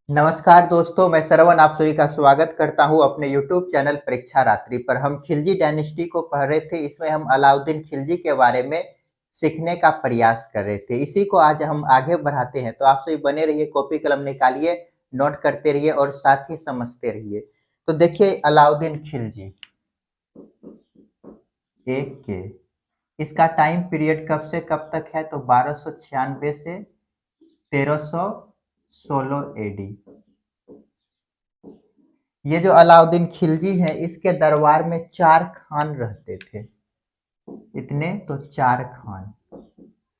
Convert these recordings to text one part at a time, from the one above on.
नमस्कार दोस्तों, मैं श्रवण आप सभी का स्वागत करता हूँ अपने यूट्यूब चैनल परीक्षा रात्रि पर। हम खिलजी डायनेस्टी को पढ़ रहे थे, इसमें हम अलाउद्दीन खिलजी के बारे में सीखने का प्रयास कर रहे थे। इसी को आज हम आगे बढ़ाते हैं, तो आप सभी बने रहिए, कॉपी कलम निकालिए, नोट करते रहिए और साथ ही समझते रहिए। तो देखिए अलाउद्दीन खिलजी एक के इसका टाइम पीरियड कब से कब तक है तो 1296 से 1316 एडी। ये जो अलाउद्दीन खिलजी है इसके दरबार में 4 खान रहते थे। इतने तो 4 खान,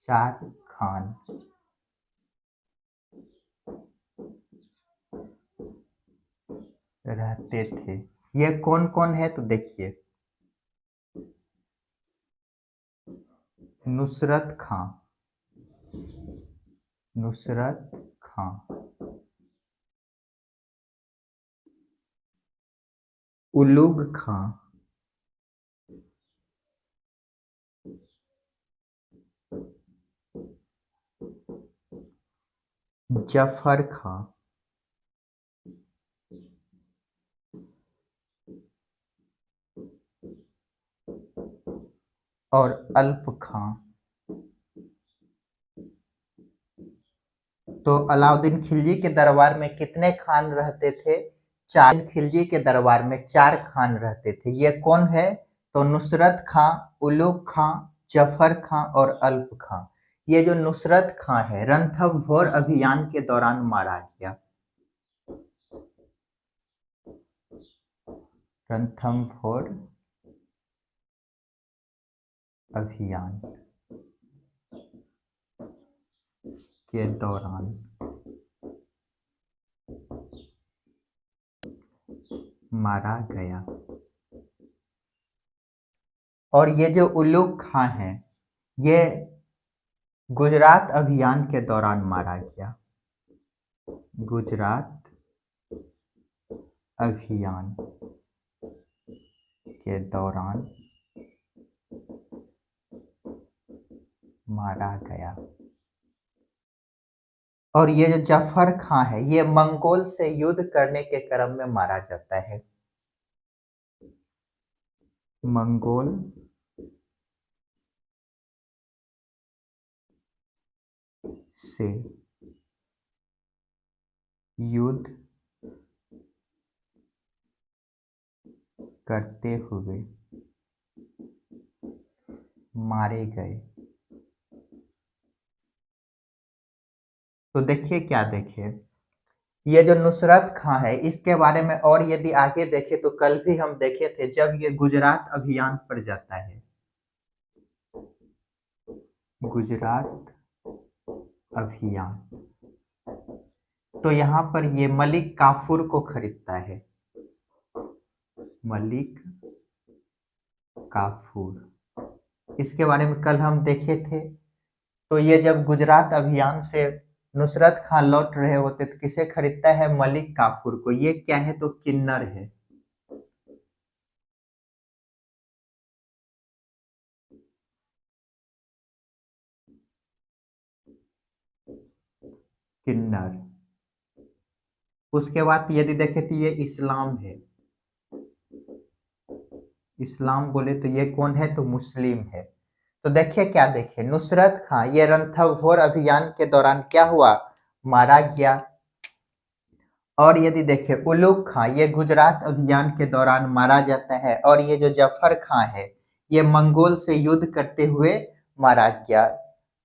4 खान रहते थे। ये कौन-कौन है तो देखिए, नुसरत खां, नुसरत खां, उलुग खां, जफर खां और अल्प खां। तो अलाउद्दीन खिलजी के दरबार में कितने खान रहते थे? 4। खिलजी के दरबार में 4 खान रहते थे। ये कौन है? तो नुसरत खां, उलुग खां, जफर खां और अल्प खां। ये जो नुसरत खां है रणथंभौर अभियान के दौरान मारा गया। रणथंभौर अभियान के दौरान मारा गया। और ये जो उलुग खां है ये गुजरात अभियान के दौरान मारा गया। गुजरात अभियान के दौरान मारा गया। और ये जो जफर खां है ये मंगोल से युद्ध करने के क्रम में मारा जाता है। मंगोल से युद्ध करते हुए मारे गए। तो देखिए क्या देखिए, ये जो नुसरत खां है इसके बारे में और यदि आगे देखें तो कल भी हम देखे थे जब ये गुजरात अभियान पर जाता है। गुजरात अभियान, तो यहाँ पर ये मलिक काफूर को खरीदता है। मलिक काफूर, इसके बारे में कल हम देखे थे। तो ये जब गुजरात अभियान से नुसरत खां लौट रहे होते तो किसे खरीदता है? मलिक काफूर को। ये क्या है तो किन्नर है। किन्नर। उसके बाद यदि देखें तो ये इस्लाम है। इस्लाम बोले तो ये कौन है तो मुस्लिम है। तो देखिए क्या देखिए, नुसरत खां ये रणथंभौर अभियान के दौरान क्या हुआ? मारा गया। और यदि देखें उलुग खां ये गुजरात अभियान के दौरान मारा जाता है। और ये जो जफर खां है ये मंगोल से युद्ध करते हुए मारा गया।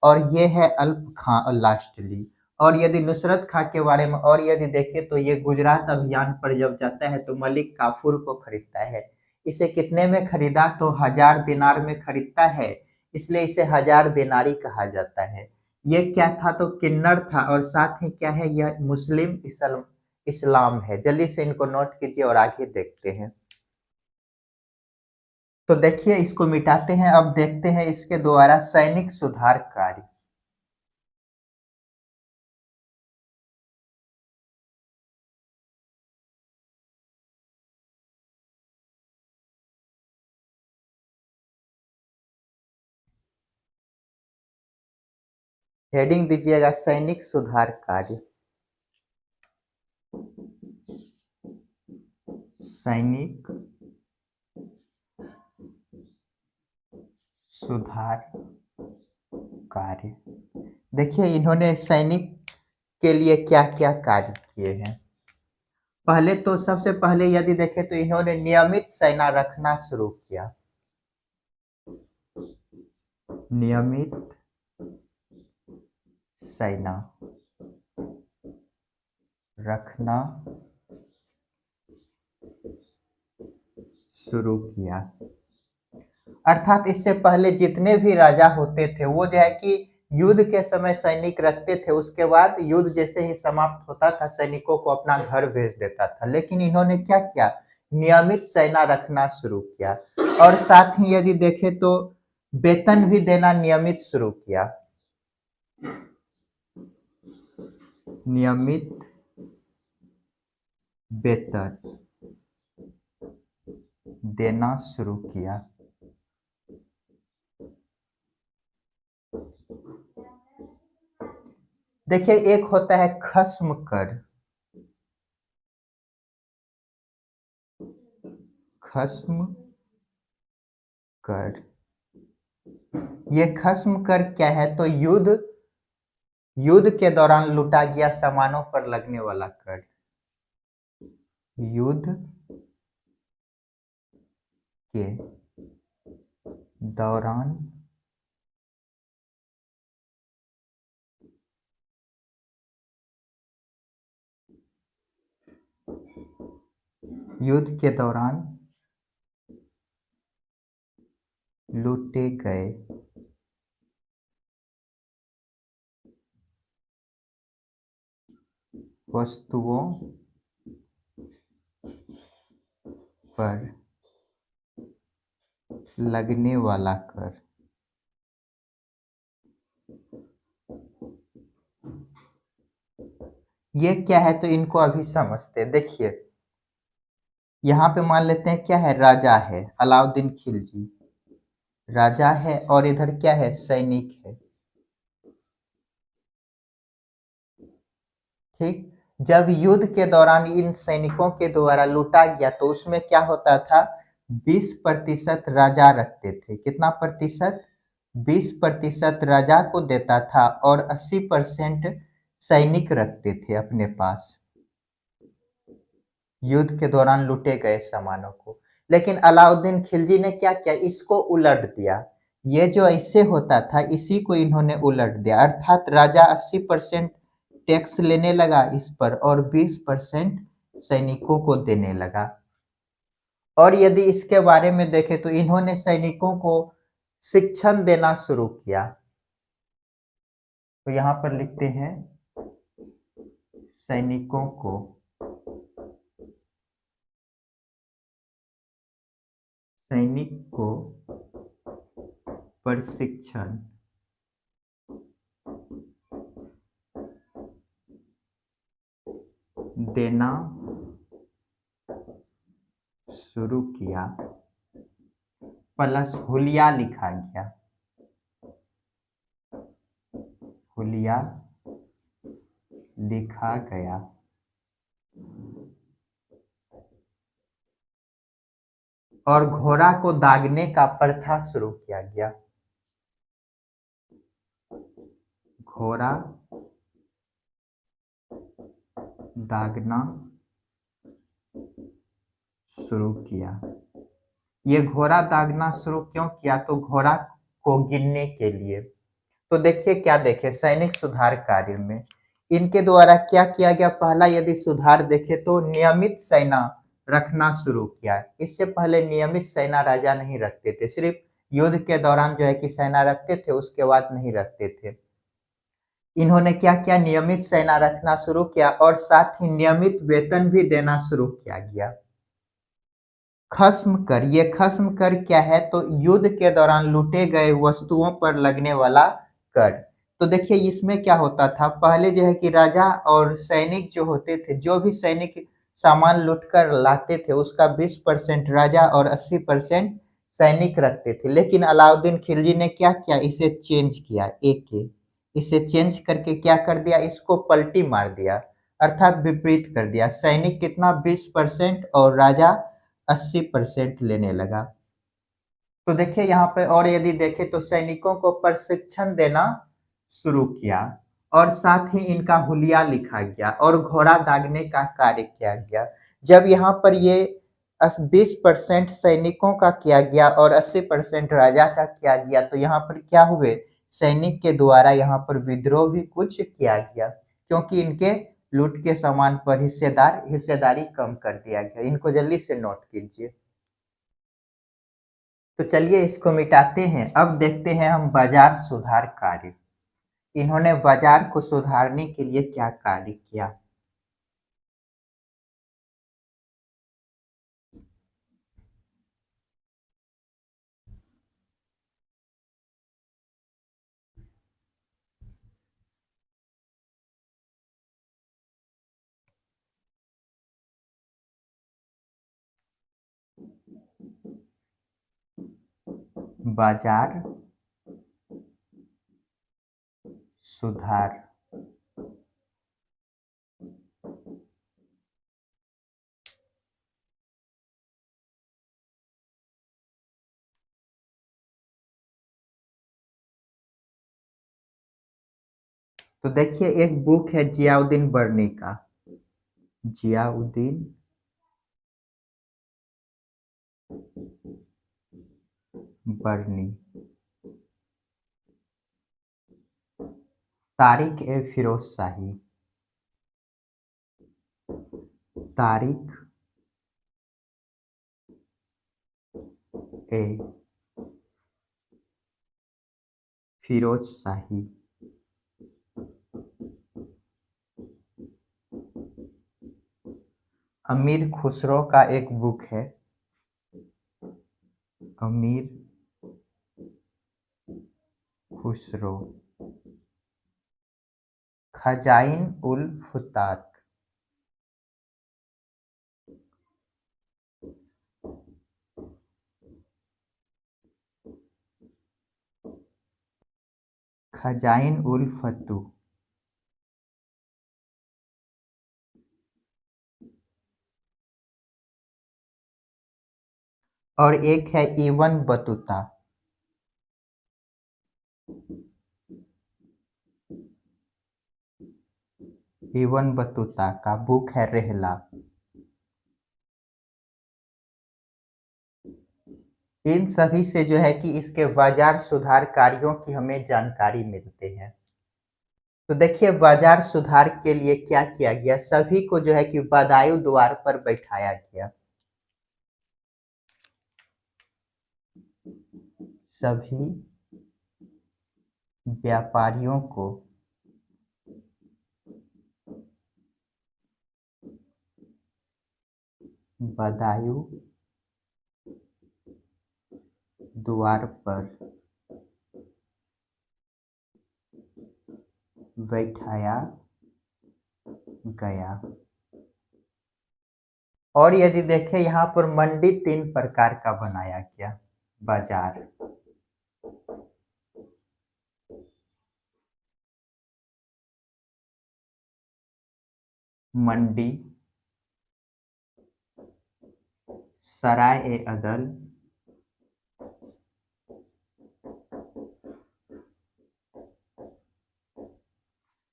और ये है अल्प खां लास्टली। और यदि नुसरत खां के बारे में और यदि देखें तो ये गुजरात अभियान पर जब जाता है तो मलिक काफूर को खरीदता है। इसे कितने में खरीदा तो 1000 दिनार में खरीदता है, इसलिए इसे 1000 दिनारी कहा जाता है। ये क्या था तो किन्नर था और साथ ही क्या है यह मुस्लिम इस्लाम है। जल्दी से इनको नोट कीजिए और आगे देखते हैं। तो देखिए इसको मिटाते हैं, अब देखते हैं इसके द्वारा सैनिक सुधार कार्य। हेडिंग दीजिएगा सैनिक सुधार कार्य। सैनिक सुधार कार्य। देखिए इन्होंने सैनिक के लिए क्या क्या कार्य किए हैं। पहले तो सबसे पहले यदि देखें तो इन्होंने नियमित सेना रखना शुरू किया। नियमित सेना रखना शुरू किया। अर्थात इससे पहले जितने भी राजा होते थे वो जो है कि युद्ध के समय सैनिक रखते थे, उसके बाद युद्ध जैसे ही समाप्त होता था सैनिकों को अपना घर भेज देता था। लेकिन इन्होंने क्या किया, नियमित सेना रखना शुरू किया और साथ ही यदि देखें तो वेतन भी देना नियमित शुरू किया। नियमित वेतन देना शुरू किया। देखिए एक होता है खस्म कर। खस्म कर, ये खस्म कर क्या है तो युद्ध के दौरान लूटा गया सामानों पर लगने वाला कर। युद्ध के दौरान युद्ध के दौरान लूटे गए वस्तुओं पर लगने वाला कर। ये क्या है तो इनको अभी समझते हैं। देखिए यहाँ पे मान लेते हैं क्या है, राजा है अलाउद्दीन खिलजी, राजा है और इधर क्या है, सैनिक है। ठीक, जब युद्ध के दौरान इन सैनिकों के द्वारा लूटा गया तो उसमें क्या होता था, 20% राजा रखते थे। कितना प्रतिशत, 20% राजा को देता था और 80% सैनिक रखते थे अपने पास युद्ध के दौरान लूटे गए सामानों को। लेकिन अलाउद्दीन खिलजी ने क्या किया, इसको उलट दिया। ये जो ऐसे होता था इसी को इन्होंने उलट दिया, अर्थात राजा 80% टैक्स लेने लगा इस पर और 20% सैनिकों को देने लगा। और यदि इसके बारे में देखें तो इन्होंने सैनिकों को शिक्षण देना शुरू किया। तो यहाँ पर लिखते हैं सैनिकों को प्रशिक्षण देना शुरू किया, प्लस हुलिया लिखा गया। हुलिया लिखा गया और घोड़ा को दागने का प्रथा शुरू किया गया। घोड़ा दागना शुरू किया। ये घोड़ा दागना शुरू क्यों किया, तो घोड़ा को गिनने के लिए। तो देखिए क्या देखे सैनिक सुधार कार्य में इनके द्वारा क्या किया गया। पहला यदि सुधार देखे तो नियमित सेना रखना शुरू किया। इससे पहले नियमित सेना राजा नहीं रखते थे, सिर्फ युद्ध के दौरान जो है कि सेना रखते थे, उसके बाद नहीं रखते थे। इन्होंने क्या किया, नियमित सेना रखना शुरू किया और साथ ही नियमित वेतन भी देना शुरू किया गया। खस्म कर, ये खस्म कर क्या है तो युद्ध के दौरान लूटे गए वस्तुओं पर लगने वाला कर। तो देखिए इसमें क्या होता था, पहले जो है कि राजा और सैनिक जो होते थे, जो भी सैनिक सामान लूट कर लाते थे उसका 20% राजा और 80% सैनिक रखते थे। लेकिन अलाउद्दीन खिलजी ने क्या किया, इसे चेंज किया। इसे चेंज करके क्या कर दिया, इसको पलटी मार दिया। अर्थात विपरीत कर दिया। सैनिक कितना 20% और राजा 80% लेने लगा। तो देखिए यहाँ पे, और यदि देखें तो सैनिकों को प्रशिक्षण देना शुरू किया और साथ ही इनका हुलिया लिखा गया और घोड़ा दागने का कार्य किया गया। जब यहाँ पर ये 20% सैनिकों का किया गया और 80% राजा का किया गया, तो यहाँ पर क्या हुए, सैनिक के द्वारा यहाँ पर विद्रोह भी कुछ किया गया, क्योंकि इनके लूट के सामान पर हिस्सेदारी कम कर दिया गया। इनको जल्दी से नोट कीजिए। तो चलिए इसको मिटाते हैं। अब देखते हैं हम बाजार सुधार कार्य। इन्होंने बाजार को सुधारने के लिए क्या कार्य किया। बाजार सुधार। तो देखिए एक बुक है जियाउद्दीन बर्नी का, जियाउद्दीन बर्नी, तारिक ए फिरोज शाही, तारिक ए फिरोज शाही। अमीर खुसरो का एक बुक है, अमीर खुसरो, खजाइन उल फुतात, खजाइन उल फतू। और एक है इबन बतूता, इबन बतूता का बुक है रहला। इन सभी से जो है कि इसके बाजार सुधार कार्यों की हमें जानकारी मिलती है। तो देखिए बाजार सुधार के लिए क्या किया गया, सभी को जो है कि बदायूं द्वार पर बैठाया गया। सभी व्यापारियों को बदायूं द्वार पर बैठाया गया। और यदि देखें यहाँ पर मंडी 3 प्रकार का बनाया गया। बाजार, मंडी, सराय ए अदल,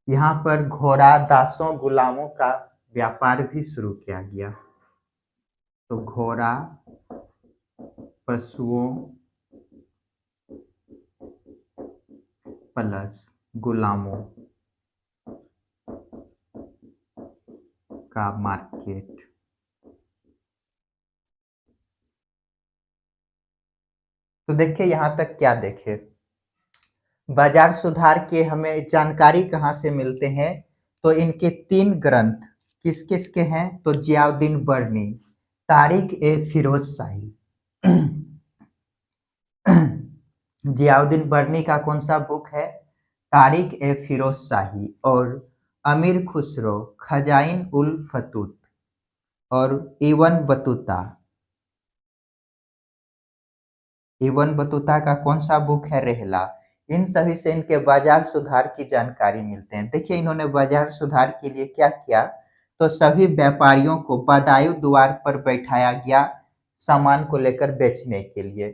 यहाँ पर घोड़ा दासों गुलामों का व्यापार भी शुरू किया गया। तो घोड़ा, पशुओं प्लस गुलामों का मार्केट। तो देखिए यहाँ तक क्या देखे, बाजार सुधार के हमें जानकारी कहाँ से मिलते हैं, तो इनके 3 ग्रंथ किस किस के हैं, तो जियाउद्दीन बर्नी, तारिक ए फिरोज शाही। जियाउद्दीन बर्नी का कौन सा बुक है, तारिक ए फिरोज शाही, और अमीर खुसरो, खजाइन उल फतूत, और इबन बतूता। इबन बतूता का कौन सा बुक है, रहला। इन सभी से इनके बाजार सुधार की जानकारी मिलते हैं। देखिए इन्होंने बाजार सुधार के लिए क्या किया, तो सभी व्यापारियों को बदायूं द्वार पर बैठाया गया सामान को लेकर बेचने के लिए।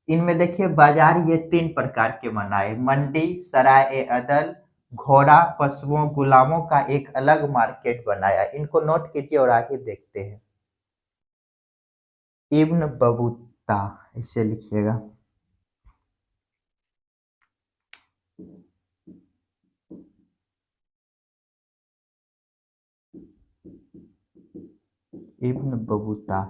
इनमें देखिए बाजार ये 3 प्रकार के बनाए, मंडी, सराय-ए-अदल, घोड़ा, पशुओं, गुलामों का एक अलग मार्केट बनाया। इनको नोट कीजिए और आगे देखते हैं। इब्न बतूता इसे लिखिएगा। Ibn Battuta.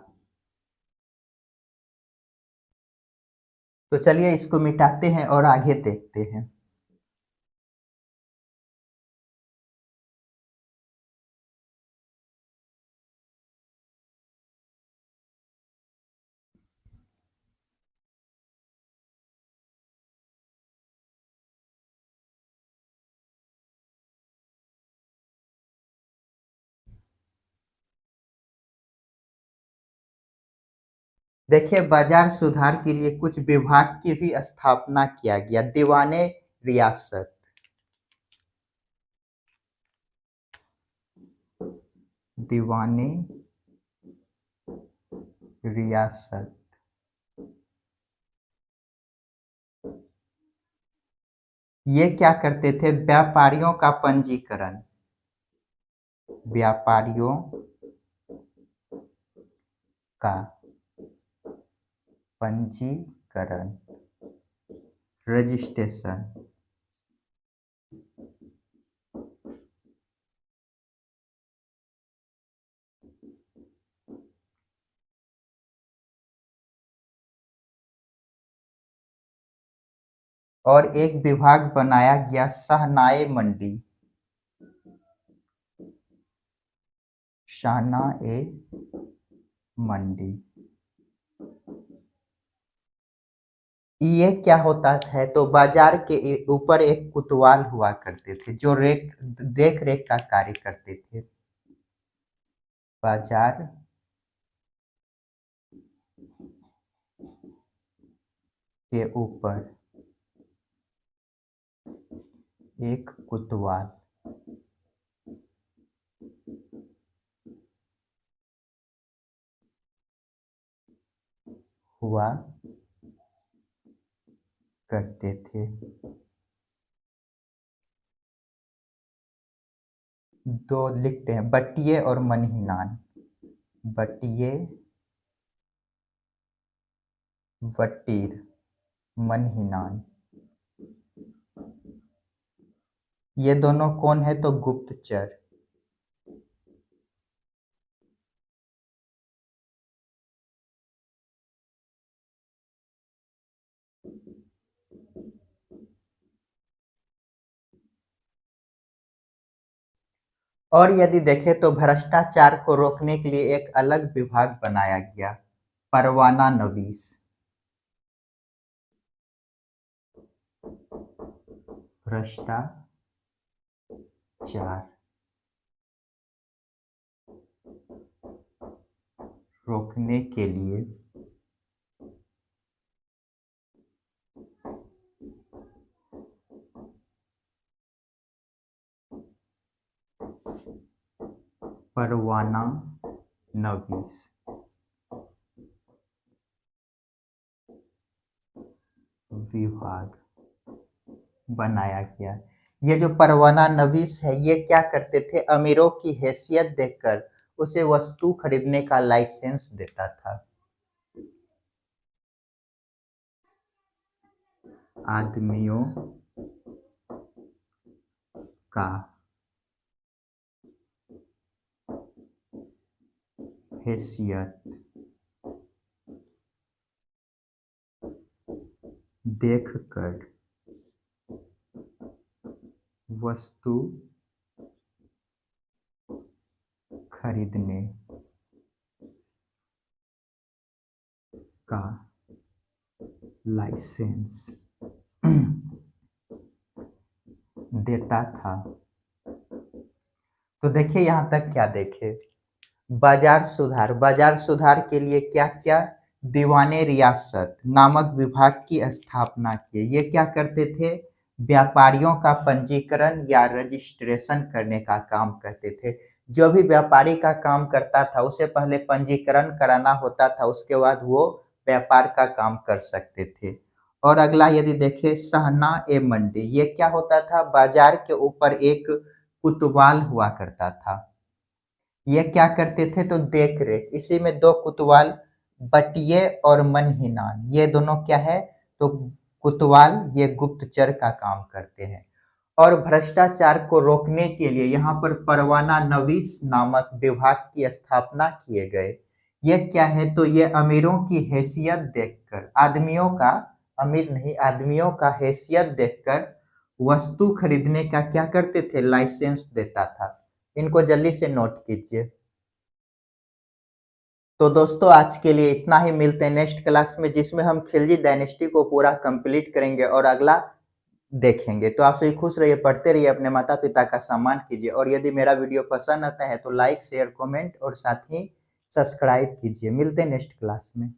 तो चलिए इसको मिटाते हैं और आगे देखते हैं। देखिए बाजार सुधार के लिए कुछ विभाग की भी स्थापना किया गया। दीवाने रियासत, दीवाने रियासत, ये क्या करते थे, व्यापारियों का पंजीकरण, व्यापारियों का पंजीकरण, रजिस्ट्रेशन, और एक विभाग बनाया गया शहनाए मंडी, शहनाए मंडी। ये क्या होता है, तो बाजार के ऊपर एक कोतवाल हुआ करते थे जो देख रेख का कार्य करते थे। बाजार के ऊपर एक कोतवाल हुआ करते थे। दो लिखते हैं, बटिये और मनहीनान, बटिये, वटीर, मनहीनान। ये दोनों कौन है, तो गुप्तचर। और यदि देखें तो भ्रष्टाचार को रोकने के लिए एक अलग विभाग बनाया गया, परवाना नवीस, भ्रष्टाचार रोकने के लिए परवाना नवीस विभाग बनाया गया। ये जो परवाना नवीस है ये क्या करते थे, अमीरों की हैसियत देखकर उसे वस्तु खरीदने का लाइसेंस देता था। आदमियों का हैसियत देखकर वस्तु खरीदने का लाइसेंस देता था। तो देखिए यहाँ तक क्या देखे, बाजार सुधार, बाजार सुधार के लिए क्या क्या, दीवाने रियासत नामक विभाग की स्थापना की। ये क्या करते थे, व्यापारियों का पंजीकरण या रजिस्ट्रेशन करने का काम करते थे। जो भी व्यापारी का काम करता था उसे पहले पंजीकरण कराना होता था, उसके बाद वो व्यापार का काम कर सकते थे। और अगला यदि देखें सहना ए मंडी, ये क्या होता था? बाजार के ऊपर एक कुतवाल हुआ करता था। ये क्या करते थे? तो देख रेख, इसी में दो कुतवाल बटिये और मनहीनान, ये दोनों क्या है? तो कुतवाल ये गुप्तचर का काम करते हैं। और भ्रष्टाचार को रोकने के लिए यहाँ पर परवाना नवीस नामक विभाग की स्थापना किए गए। ये क्या है? तो ये अमीरों की हैसियत देखकर, आदमियों का, अमीर नहीं, आदमियों का हैसियत देखकर वस्तु खरीदने का क्या करते थे? लाइसेंस देता था। इनको जल्दी से नोट कीजिए। तो दोस्तों आज के लिए इतना ही, मिलते हैं नेक्स्ट क्लास में जिसमें हम खिलजी डायनेस्टी को पूरा कंप्लीट करेंगे और अगला देखेंगे। तो आप सभी खुश रहिए, पढ़ते रहिए, अपने माता पिता का सम्मान कीजिए और यदि मेरा वीडियो पसंद आता है तो लाइक शेयर कमेंट और साथ ही सब्सक्राइब कीजिए। मिलते हैं नेक्स्ट क्लास में।